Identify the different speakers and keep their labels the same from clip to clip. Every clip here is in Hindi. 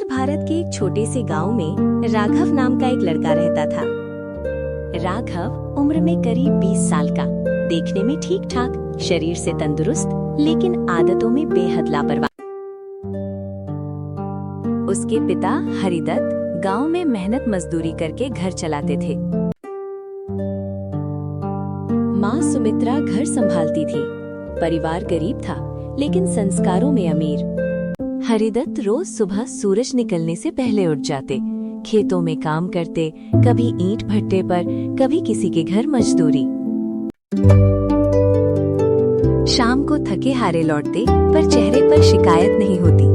Speaker 1: भारत के एक छोटे से गांव में राघव नाम का एक लड़का रहता था। राघव उम्र में करीब 20 साल का, देखने में ठीक ठाक, शरीर से तंदुरुस्त, लेकिन आदतों में बेहद लापरवाह। उसके पिता हरिदत्त गांव में मेहनत मजदूरी करके घर चलाते थे। माँ सुमित्रा घर संभालती थी। परिवार गरीब था, लेकिन संस्कारों में अमीर। हरिदत्त रोज सुबह सूरज निकलने से पहले उठ जाते, खेतों में काम करते, कभी ईंट भट्टे पर, कभी किसी के घर मजदूरी। शाम को थके हारे लौटते, पर चेहरे पर शिकायत नहीं होती।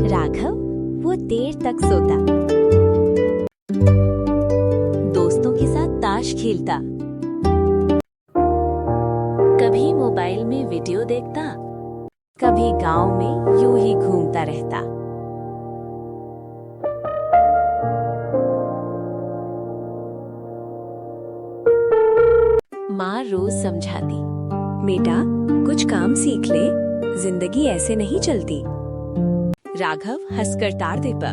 Speaker 1: राघव वो देर तक सोता, दोस्तों के साथ ताश खेलता, कभी मोबाइल में वीडियो देखता, कभी गांव में यूं ही घूमता रहता। माँ रोज समझाती, बेटा कुछ काम सीख ले, जिंदगी ऐसे नहीं चलती। राघव हंसकर तार देता।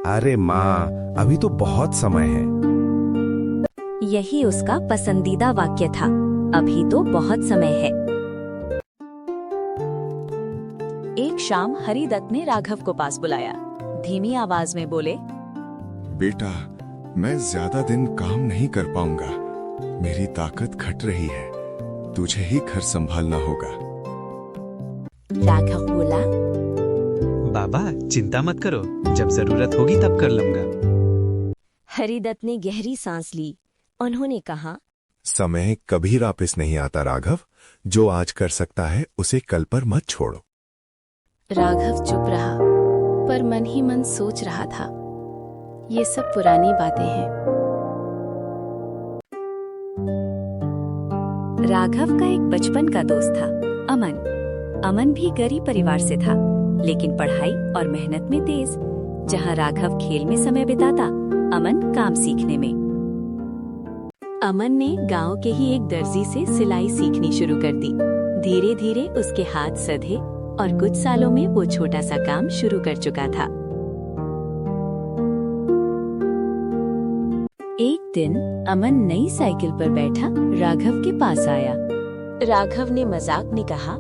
Speaker 2: अरे माँ, अभी तो बहुत समय है।
Speaker 1: यही उसका पसंदीदा वाक्य था, अभी तो बहुत समय है। एक शाम हरिदत्त ने राघव को पास बुलाया। धीमी आवाज में बोले,
Speaker 2: बेटा, मैं ज्यादा दिन काम नहीं कर पाऊंगा। मेरी ताकत घट रही है। तुझे ही घर संभालना होगा।
Speaker 1: राघव बोला,
Speaker 3: बाबा चिंता मत करो, जब जरूरत होगी तब कर लूंगा।
Speaker 1: हरिदत्त ने गहरी सांस ली। उन्होंने कहा,
Speaker 2: समय कभी वापस नहीं आता राघव। जो आज कर सकता है उसे कल पर मत छोड़ो।
Speaker 1: राघव चुप रहा, पर मन ही मन सोच रहा था, ये सब पुरानी बातें हैं। राघव का एक बचपन का दोस्त था, अमन। अमन भी गरीब परिवार से था, लेकिन पढ़ाई और मेहनत में तेज। जहां राघव खेल में समय बिताता, अमन काम सीखने में। अमन ने गांव के ही एक दर्जी से सिलाई सीखनी शुरू कर दी। धीरे धीरे उसके हाथ सधे और कुछ सालों में वो छोटा सा काम शुरू कर चुका था। एक दिन अमन नई साइकिल पर बैठा राघव के पास आया। राघव ने मजाक में कहा,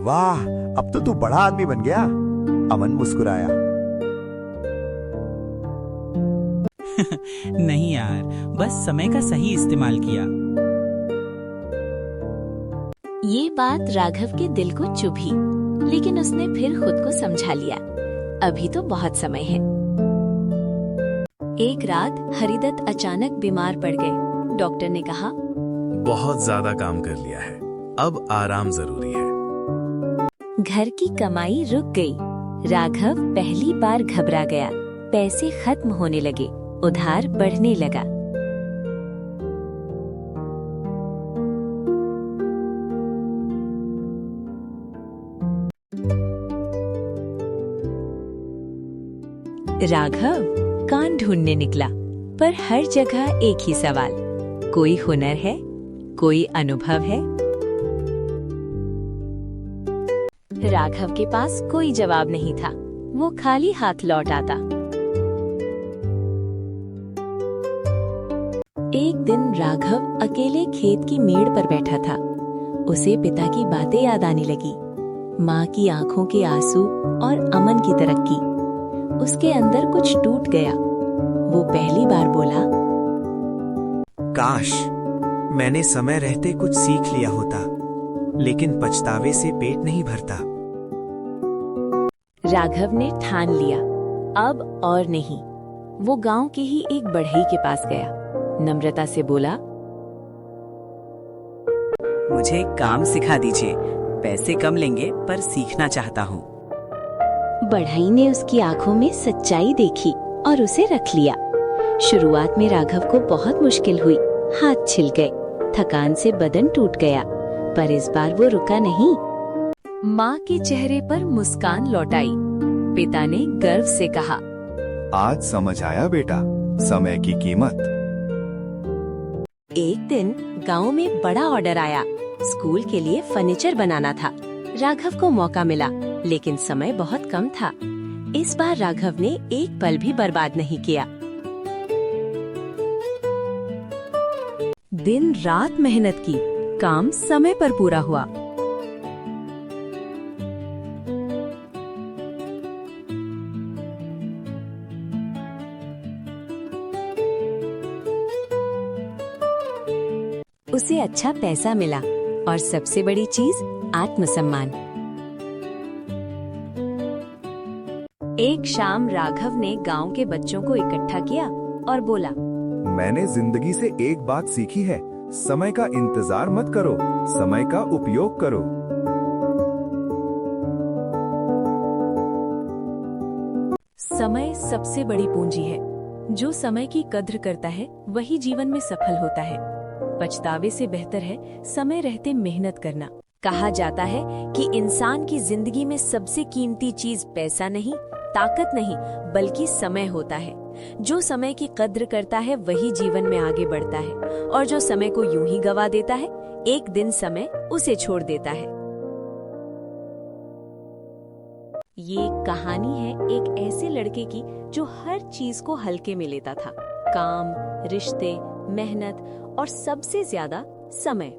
Speaker 4: वाह, अब तो तू बड़ा आदमी बन गया। अमन मुस्कुराया।
Speaker 3: नहीं यार, बस समय का सही इस्तेमाल किया।
Speaker 1: ये बात राघव के दिल को चुभी, लेकिन उसने फिर खुद को समझा लिया, अभी तो बहुत समय है। एक रात हरिदत्त अचानक बीमार पड़ गए। डॉक्टर ने कहा,
Speaker 5: बहुत ज्यादा काम कर लिया है, अब आराम जरूरी है।
Speaker 1: घर की कमाई रुक गई। राघव पहली बार घबरा गया। पैसे खत्म होने लगे, उधार बढ़ने लगा। राघव कान ढूंढने निकला, पर हर जगह एक ही सवाल, कोई हुनर है, कोई अनुभव है? राघव के पास कोई जवाब नहीं था। वो खाली हाथ लौट आता। एक दिन राघव अकेले खेत की मेड़ पर बैठा था। उसे पिता की बातें याद आने लगी, माँ की आंखों के आंसू और अमन की तरक्की। उसके अंदर कुछ टूट गया। वो पहली बार बोला,
Speaker 4: काश मैंने समय रहते कुछ सीख लिया होता, लेकिन पछतावे से पेट नहीं भरता।
Speaker 1: राघव ने ठान लिया, अब और नहीं। वो गांव के ही एक बढ़ई के पास गया। नम्रता से बोला,
Speaker 6: मुझे काम सिखा दीजिए, पैसे कम लेंगे पर सीखना चाहता हूँ।
Speaker 1: बढ़ई ने उसकी आंखों में सच्चाई देखी और उसे रख लिया। शुरुआत में राघव को बहुत मुश्किल हुई, हाथ छिल गए, थकान से बदन टूट गया, पर इस बार वो रुका नहीं। माँ के चेहरे पर मुस्कान लौट आई। पिता ने गर्व से कहा,
Speaker 2: आज समझ आया बेटा, समय की कीमत।
Speaker 1: एक दिन गांव में बड़ा ऑर्डर आया। स्कूल के लिए फर्नीचर बनाना था। राघव को मौका मिला, लेकिन समय बहुत कम था। इस बार राघव ने एक पल भी बर्बाद नहीं किया। दिन रात मेहनत की, काम समय पर पूरा हुआ। उसे अच्छा पैसा मिला और सबसे बड़ी चीज आत्मसम्मान। एक शाम राघव ने गांव के बच्चों को इकट्ठा किया और बोला,
Speaker 2: मैंने जिंदगी से एक बात सीखी है, समय का इंतजार मत करो, समय का उपयोग करो।
Speaker 1: समय सबसे बड़ी पूंजी है। जो समय की कद्र करता है वही जीवन में सफल होता है। पछतावे से बेहतर है समय रहते मेहनत करना। कहा जाता है कि इंसान की जिंदगी में सबसे कीमती चीज पैसा नहीं, ताकत नहीं, बल्कि समय होता है। जो समय की कद्र करता है वही जीवन में आगे बढ़ता है, और जो समय को यूं ही गवा देता है, एक दिन समय उसे छोड़ देता है। ये कहानी है एक ऐसे लड़के की जो हर चीज को हल्के में लेता था, काम, रिश्ते, मेहनत और सबसे ज्यादा समय।